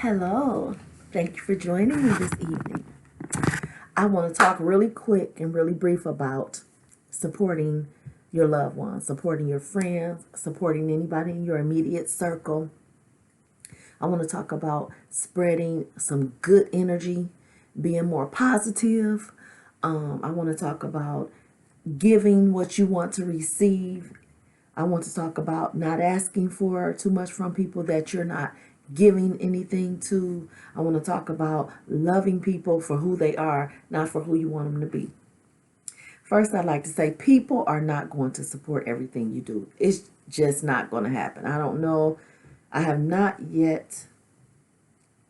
Hello, thank you for joining me this evening. I want to talk really quick and really brief about supporting your loved ones, supporting your friends, supporting anybody in your immediate circle. I want to talk about spreading some good energy, being more positive. I want to talk about giving what you want to receive. I want to talk about not asking for too much from people that you're not giving anything to. I want to talk about loving people for who they are, not for who you want them to be. First, I'd like to say people are not going to support everything you do. It's just not going to happen. I don't know. I have not yet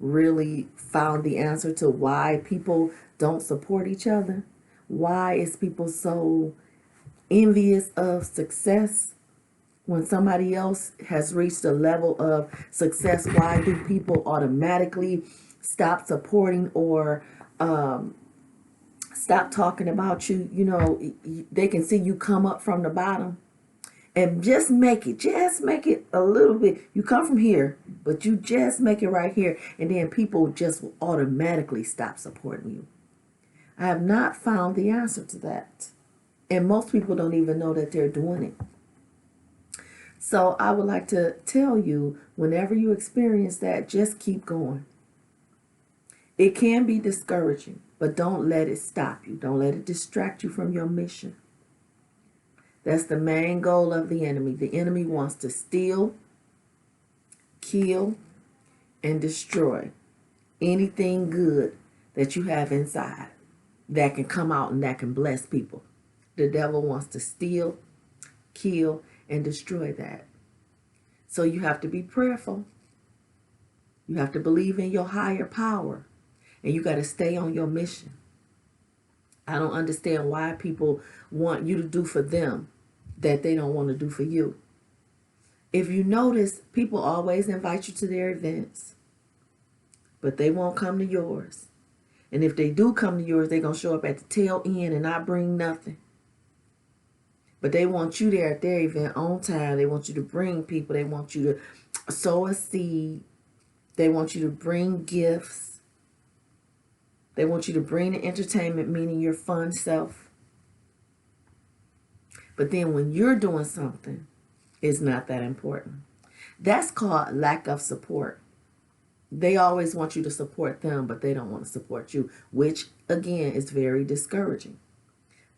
really found the answer to why people don't support each other. Why is people so envious of success? When somebody else has reached a level of success, why do people automatically stop supporting or stop talking about you? You know, they can see you come up from the bottom and just make it a little bit. You come from here, but you just make it right here, and then people just will automatically stop supporting you. I have not found the answer to that. And most people don't even know that they're doing it. So I would like to tell you, whenever you experience that, just keep going. It can be discouraging, but don't let it stop you. Don't let it distract you from your mission. That's the main goal of the enemy. The enemy wants to steal, kill, and destroy anything good that you have inside that can come out and that can bless people. The devil wants to steal, kill, and destroy that. So you have to be prayerful. You have to believe in your higher power. And you got to stay on your mission. I don't understand why people want you to do for them that they don't want to do for you. If you notice, people always invite you to their events, but they won't come to yours. And if they do come to yours, they're going to show up at the tail end and not bring nothing. But they want you there at their event on time. They want you to bring people. They want you to sow a seed. They want you to bring gifts. They want you to bring the entertainment, meaning your fun self. But then when you're doing something, it's not that important. That's called lack of support. They always want you to support them, but they don't want to support you, which, again, is very discouraging.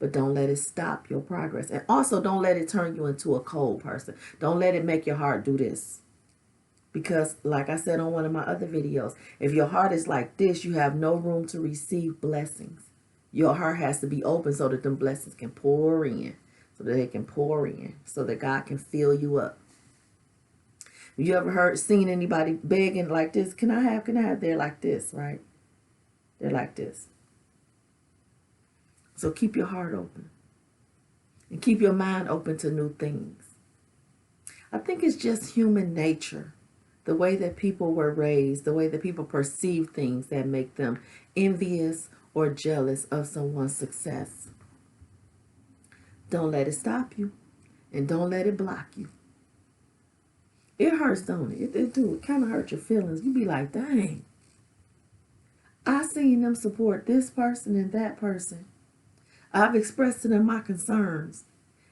But don't let it stop your progress. And also don't let it turn you into a cold person. Don't let it make your heart do this. Because like I said on one of my other videos, if your heart is like this, you have no room to receive blessings. Your heart has to be open so that them blessings can pour in. So that they can pour in. So that God can fill you up. You ever seen anybody begging like this? Can I have? They're like this, right? They're like this. So keep your heart open. And keep your mind open to new things. I think it's just human nature. The way that people were raised. The way that people perceive things that make them envious or jealous of someone's success. Don't let it stop you. And don't let it block you. It hurts, don't it? It do. It kind of hurts your feelings. You be like, dang. I seen them support this person and that person. I've expressed to them my concerns,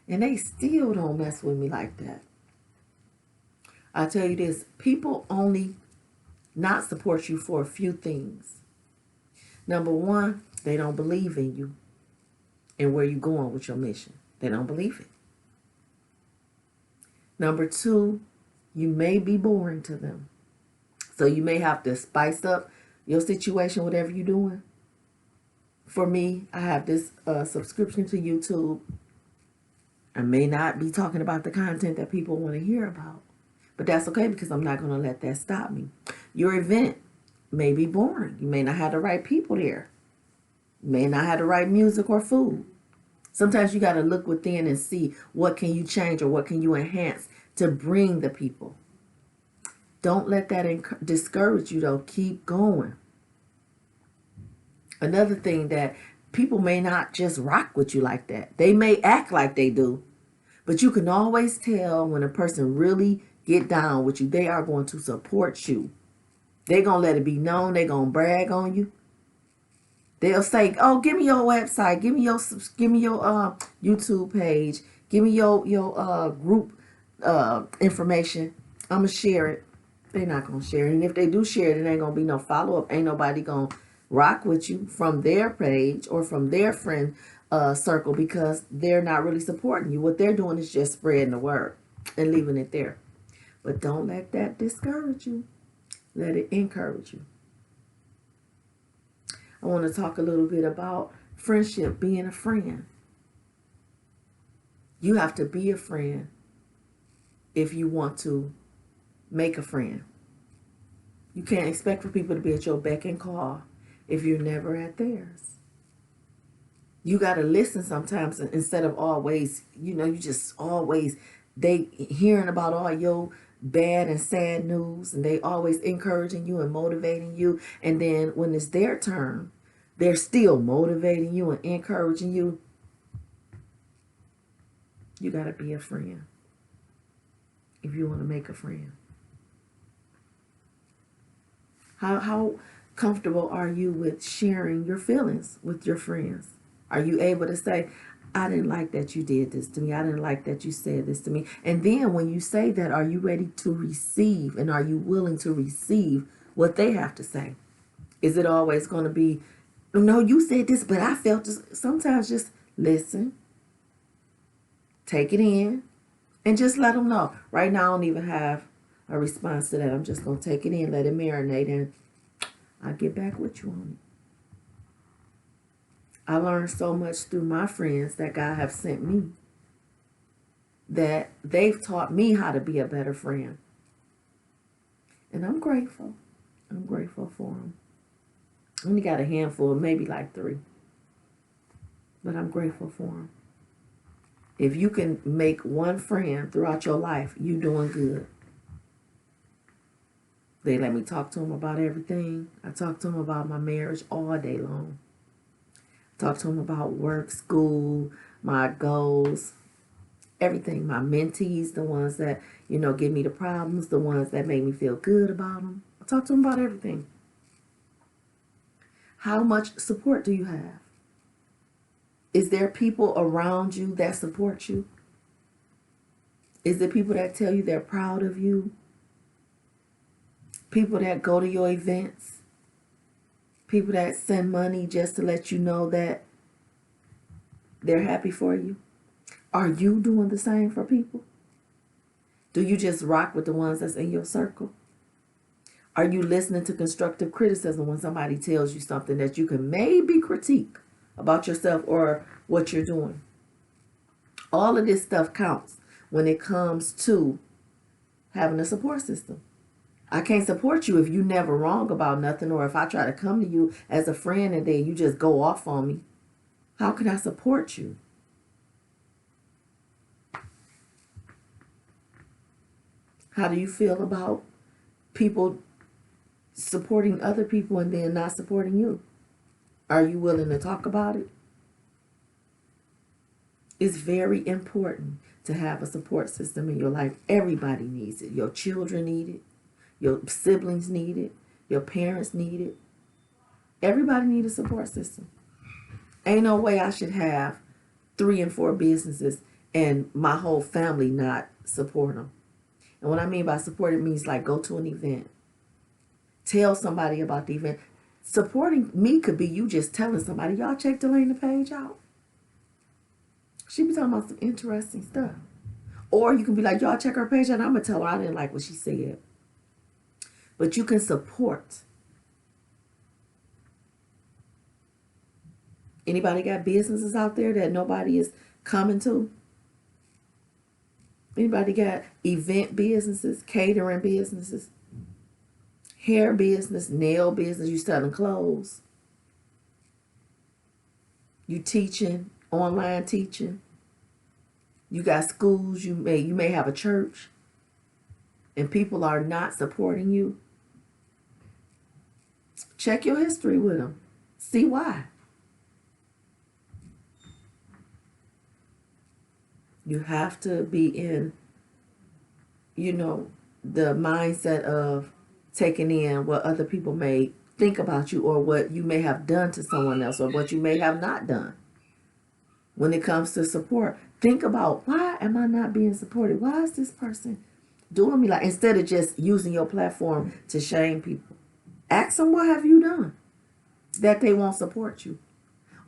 and they still don't mess with me like that. I tell you this, people only not support you for a few things. Number one, they don't believe in you and where you're going with your mission. They don't believe it. Number two, you may be boring to them. So you may have to spice up your situation, whatever you're doing. For me, I have this subscription to YouTube. I may not be talking about the content that people want to hear about. But that's okay because I'm not going to let that stop me. Your event may be boring. You may not have the right people there. You may not have the right music or food. Sometimes you got to look within and see what can you change or what can you enhance to bring the people. Don't let that discourage you, though. Keep going. Another thing that people may not just rock with you like that. They may act like they do, but you can always tell when a person really get down with you. They are going to support you. They're going to let it be known. They're going to brag on you. They'll say, "Oh, give me your website. Give me your YouTube page. Give me your group information. I'm going to share it." They're not going to share it. And if they do share it, it ain't going to be no follow-up. Ain't nobody going to rock with you from their page or from their friend circle, because they're not really supporting you. What they're doing is just spreading the word and leaving it there. But don't let that discourage you. Let it encourage you. I want to talk a little bit about friendship, being a friend. You have to be a friend if you want to make a friend. You can't expect for people to be at your beck and call if you're never at theirs. You got to listen sometimes instead of always, you just always, they hearing about all your bad and sad news, and they always encouraging you and motivating you. And then when it's their turn, they're still motivating you and encouraging you. You got to be a friend if you want to make a friend. How comfortable are you with sharing your feelings with your friends? Are you able to say, "I didn't like that you did this to me. I didn't like that you said this to me"? And then when you say that, are you ready to receive, and are you willing to receive what they have to say? Is it always going to be, "No, you said this, but I felt this"? Sometimes just listen, take it in, and just let them know. Right now, I don't even have a response to that. I'm just going to take it in, let it marinate, and I'll get back with you on it. I learned so much through my friends that God have sent me, that they've taught me how to be a better friend. And I'm grateful. I'm grateful for them. I only got a handful, maybe like 3. But I'm grateful for them. If you can make one friend throughout your life, you doing good. They let me talk to them about everything. I talk to them about my marriage all day long. Talk to them about work, school, my goals, everything. My mentees, the ones that, give me the problems, the ones that make me feel good about them. I talk to them about everything. How much support do you have? Is there people around you that support you? Is there people that tell you they're proud of you? People that go to your events? People that send money just to let you know that they're happy for you? Are you doing the same for people? Do you just rock with the ones that's in your circle? Are you listening to constructive criticism when somebody tells you something that you can maybe critique about yourself or what you're doing? All of this stuff counts when it comes to having a support system. I can't support you if you never wrong about nothing, or if I try to come to you as a friend and then you just go off on me. How can I support you? How do you feel about people supporting other people and then not supporting you? Are you willing to talk about it? It's very important to have a support system in your life. Everybody needs it. Your children need it. Your siblings need it. Your parents need it. Everybody needs a support system. Ain't no way I should have 3 and 4 businesses and my whole family not support them. And what I mean by support, it means like go to an event. Tell somebody about the event. Supporting me could be you just telling somebody, "Y'all check Delana page out. She be talking about some interesting stuff." Or you can be like, "Y'all check her page out." And I'm going to tell her I didn't like what she said. But you can support. Anybody got businesses out there that nobody is coming to? Anybody got event businesses, catering businesses, hair business, nail business? You selling clothes? You teaching, online teaching? You got schools? You may have a church, and people are not supporting you. Check your history with them. See why. You have to be in, the mindset of taking in what other people may think about you, or what you may have done to someone else, or what you may have not done. When it comes to support, think about, why am I not being supported? Why is this person doing me like, instead of just using your platform to shame people, ask them, what have you done that they won't support you?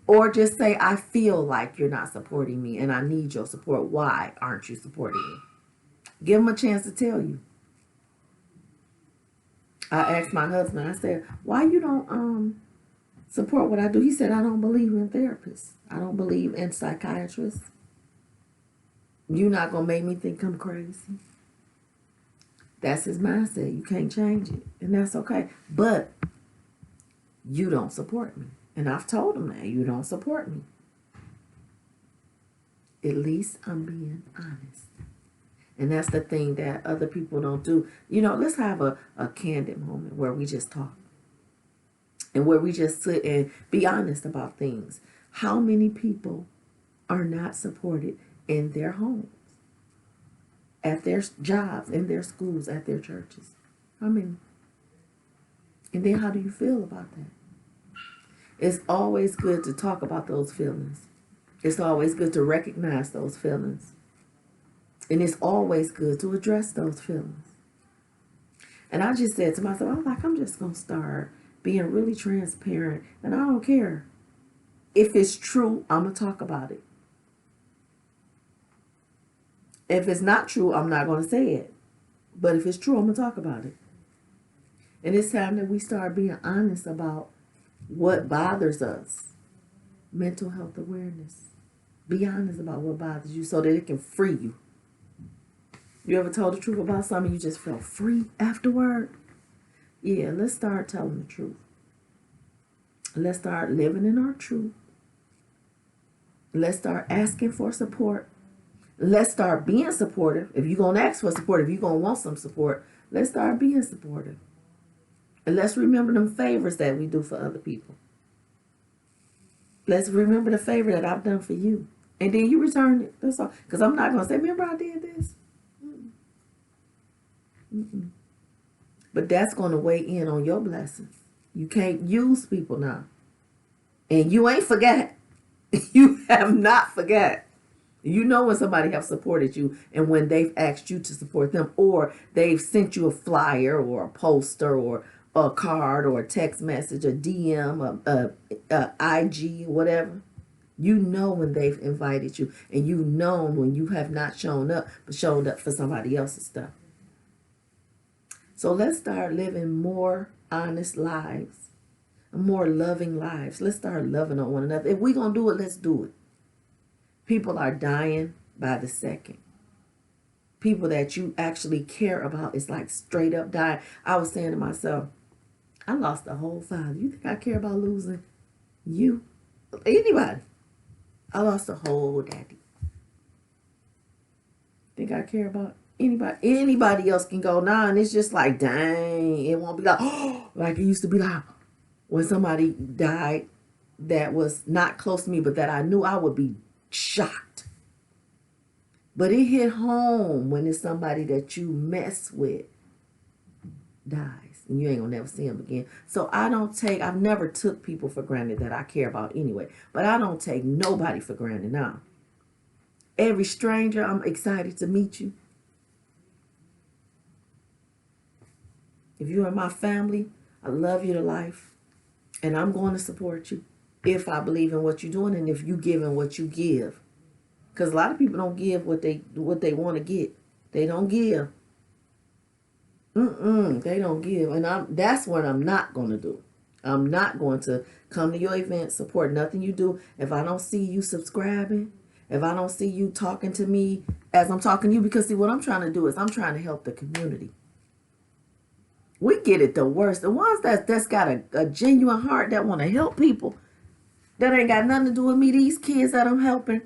Or just say, I feel like you're not supporting me and I need your support. Why aren't you supporting me? Give them a chance to tell you. I asked my husband, I said, why you don't support what I do? He said, I don't believe in therapists. I don't believe in psychiatrists. You're not going to make me think I'm crazy. That's his mindset. You can't change it. And that's okay. But you don't support me. And I've told him that. You don't support me. At least I'm being honest. And that's the thing that other people don't do. You know, let's have a candid moment where we just talk. And where we just sit and be honest about things. How many people are not supported in their homes, at their jobs, in their schools, at their churches? How many? And then how do you feel about that? It's always good to talk about those feelings. It's always good to recognize those feelings. And it's always good to address those feelings. And I just said to myself, I'm just going to start being really transparent. And I don't care. If it's true, I'm going to talk about it. If it's not true, I'm not going to say it. But if it's true, I'm going to talk about it. And it's time that we start being honest about what bothers us. Mental health awareness. Be honest about what bothers you so that it can free you. You ever told the truth about something you just felt free afterward? Yeah, let's start telling the truth. Let's start living in our truth. Let's start asking for support. Let's start being supportive. If you're going to ask for support, if you're going to want some support, let's start being supportive. And let's remember them favors that we do for other people. Let's remember the favor that I've done for you. And then you return it. That's all. Because I'm not going to say, remember I did this. Mm-mm. But that's going to weigh in on your blessings. You can't use people now. And you ain't forgot. You have not forgot. You know when somebody have supported you and when they've asked you to support them, or they've sent you a flyer or a poster or a card or a text message, a DM, a IG, whatever. You know when they've invited you, and you know when you have not shown up, but showed up for somebody else's stuff. So let's start living more honest lives, more loving lives. Let's start loving on one another. If we're going to do it, let's do it. People are dying by the second. People that you actually care about is like straight up dying. I was saying to myself, I lost a whole father. You think I care about losing you? Anybody? I lost a whole daddy. Think I care about anybody? Anybody else can go now, and it's just like, dang, it won't be like, oh, like it used to be like when somebody died that was not close to me, but that I knew, I would be shocked. But it hit home when it's somebody that you mess with dies, and you ain't gonna never see them again. So I've never took people for granted that I care about anyway, but I don't take nobody for granted now. Every stranger, I'm excited to meet you. If you're in my family, I love you to life, and I'm going to support you if I believe in what you're doing and if you give in what you give. Because a lot of people don't give what they want to get. They don't give. They don't give. And that's what I'm not going to do. I'm not going to come to your event, support nothing you do. If I don't see you subscribing, if I don't see you talking to me as I'm talking to you, because see, what I'm trying to do is I'm trying to help the community. We get it the worst. The ones that's got a genuine heart that want to help people, that ain't got nothing to do with me. These kids that I'm helping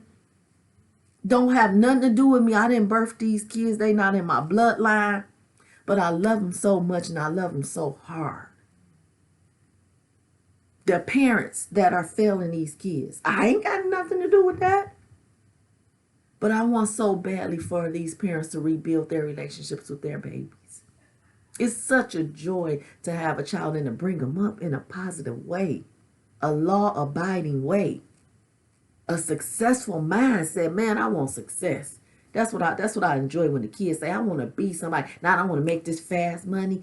don't have nothing to do with me. I didn't birth these kids. They not in my bloodline. But I love them so much, and I love them so hard. The parents that are failing these kids, I ain't got nothing to do with that. But I want so badly for these parents to rebuild their relationships with their babies. It's such a joy to have a child and to bring them up in a positive way, a law-abiding way, a successful mindset. Man, I want success. That's what I enjoy when the kids say, I want to be somebody. Now I don't want to make this fast money,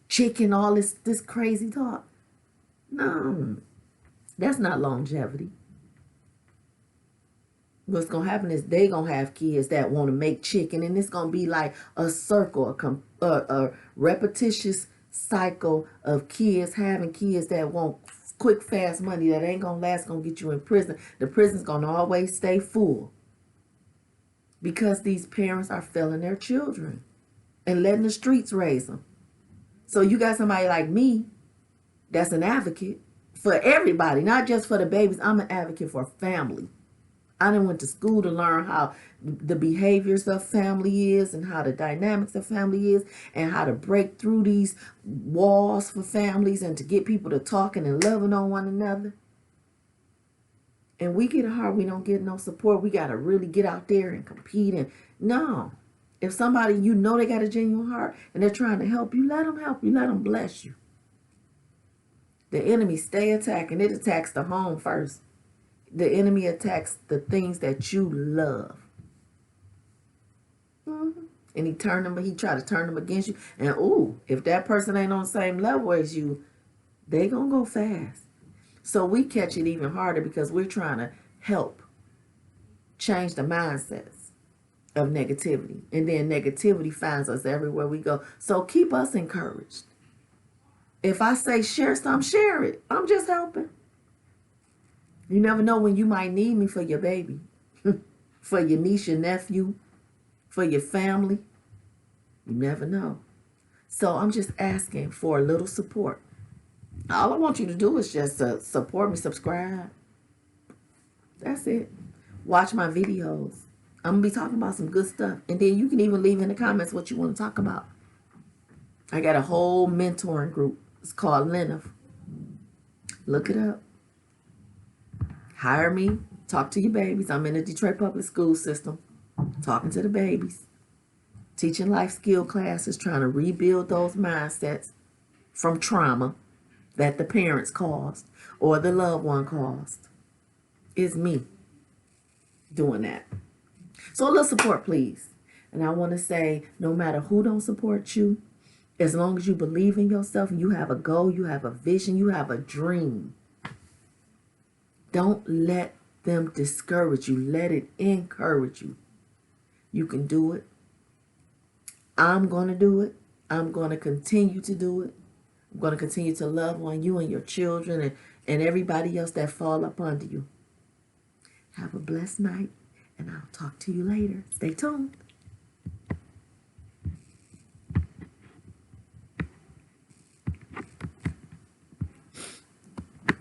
chicken, all this crazy talk. No, that's not longevity. What's going to happen is they going to have kids that want to make chicken, and it's going to be like a circle, a repetitious cycle of kids having kids that want quick, fast money that ain't going to last, going to get you in prison. The prison's going to always stay full because these parents are failing their children and letting the streets raise them. So you got somebody like me that's an advocate for everybody, not just for the babies. I'm an advocate for family. I done went to school to learn how the behaviors of family is and how the dynamics of family is and how to break through these walls for families and to get people to talking and loving on one another. And we get it hard. We don't get no support. We got to really get out there and compete. And no, if somebody, you know, they got a genuine heart and they're trying to help you, let them help you. Let them bless you. The enemy stay attacking. It attacks the home first. The enemy attacks the things that you love. And he try to turn them against you. And ooh, if that person ain't on the same level as you, they gonna go fast. So we catch it even harder because we're trying to help change the mindsets of negativity. And then negativity finds us everywhere we go. So keep us encouraged. If I say share something, share it. I'm just helping. You never know when you might need me for your baby, for your niece, your nephew, for your family. You never know. So I'm just asking for a little support. All I want you to do is just support me, subscribe. That's it. Watch my videos. I'm going to be talking about some good stuff. And then you can even leave in the comments what you want to talk about. I got a whole mentoring group. It's called Lenov. Look it up. Hire me, talk to your babies. I'm in the Detroit public school system, talking to the babies, teaching life skill classes, trying to rebuild those mindsets from trauma that the parents caused or the loved one caused. It's me doing that. So a little support, please. And I want to say, no matter who don't support you, as long as you believe in yourself, you have a goal, you have a vision, you have a dream. Don't let them discourage you. Let it encourage you. You can do it. I'm going to do it. I'm going to continue to do it. I'm going to continue to love on you and your children and everybody else that fall up under you. Have a blessed night, and I'll talk to you later. Stay tuned.